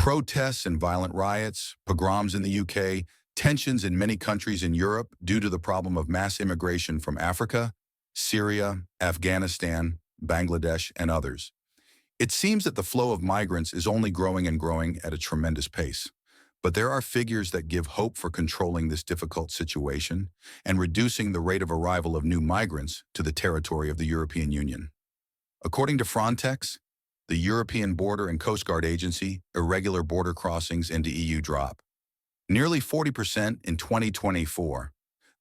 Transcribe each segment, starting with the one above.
Protests and violent riots, pogroms in the UK, tensions in many countries in Europe due to the problem of mass immigration from Africa, Syria, Afghanistan, Bangladesh, and others. It seems that the flow of migrants is only growing and growing at a tremendous pace. But there are figures that give hope for controlling this difficult situation and reducing the rate of arrival of new migrants to the territory of the European Union. According to Frontex, the European Border and Coast Guard Agency, irregular border crossings into EU drop nearly 40% in 2024.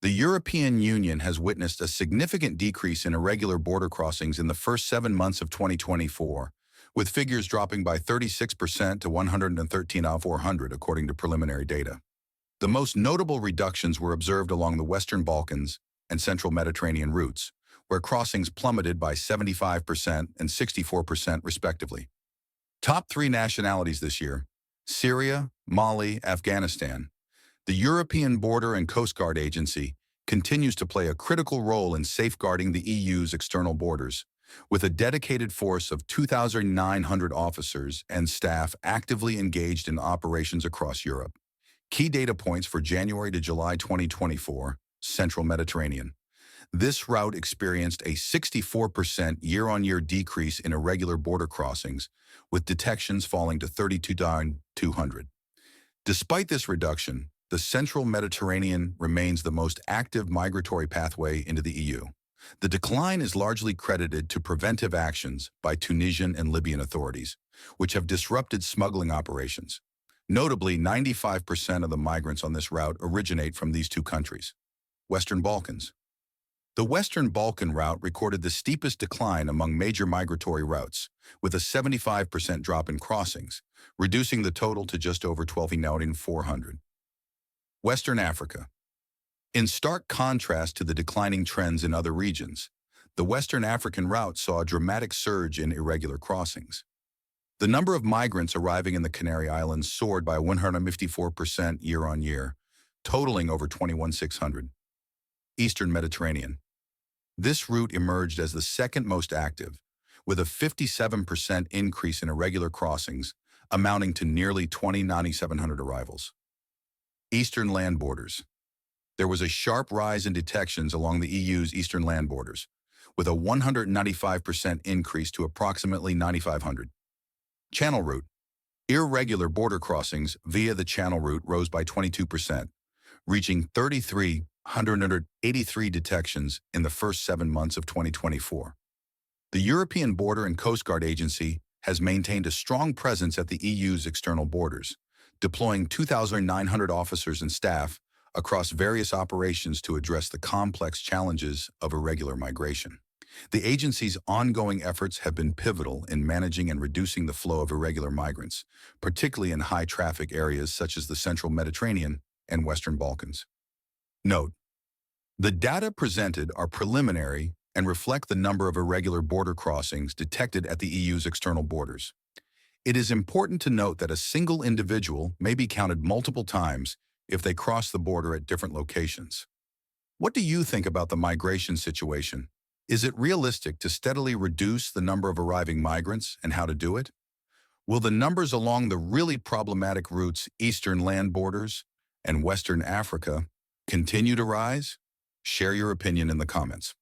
The European Union has witnessed a significant decrease in irregular border crossings in the first 7 months of 2024, with figures dropping by 36% to 113 out of 400, according to preliminary data. The most notable reductions were observed along the Western Balkans and Central Mediterranean routes, where crossings plummeted by 75% and 64% respectively. Top 3 nationalities this year: Syria, Mali, Afghanistan. The European Border and Coast Guard Agency continues to play a critical role in safeguarding the EU's external borders, with a dedicated force of 2,900 officers and staff actively engaged in operations across Europe. Key data points for January to July 2024, Central Mediterranean. This route experienced a 64% year-on-year decrease in irregular border crossings, with detections falling to 32,200. Despite this reduction, the Central Mediterranean remains the most active migratory pathway into the EU. The decline is largely credited to preventive actions by Tunisian and Libyan authorities, which have disrupted smuggling operations. Notably, 95% of the migrants on this route originate from these two countries. Western Balkans. The Western Balkan route recorded the steepest decline among major migratory routes, with a 75% drop in crossings, reducing the total to just over 12,400. Western Africa. In stark contrast to the declining trends in other regions, the Western African route saw a dramatic surge in irregular crossings. The number of migrants arriving in the Canary Islands soared by 154% year-on-year, totaling over 21,600. Eastern Mediterranean. This route emerged as the second most active, with a 57% increase in irregular crossings, amounting to nearly 20,700 arrivals. Eastern land borders. There was a sharp rise in detections along the EU's eastern land borders, with a 195% increase to approximately 9,500. Channel route. Irregular border crossings via the Channel route rose by 22%, reaching 3,383 detections in the first 7 months of 2024. The European Border and Coast Guard Agency has maintained a strong presence at the EU's external borders, deploying 2,900 officers and staff across various operations to address the complex challenges of irregular migration. The agency's ongoing efforts have been pivotal in managing and reducing the flow of irregular migrants, particularly in high-traffic areas such as the Central Mediterranean and Western Balkans. Note: the data presented are preliminary and reflect the number of irregular border crossings detected at the EU's external borders. It is important to note that a single individual may be counted multiple times if they cross the border at different locations. What do you think about the migration situation? Is it realistic to steadily reduce the number of arriving migrants and how to do it? Will the numbers along the really problematic routes, eastern land borders and Western Africa, continue to rise? Share your opinion in the comments.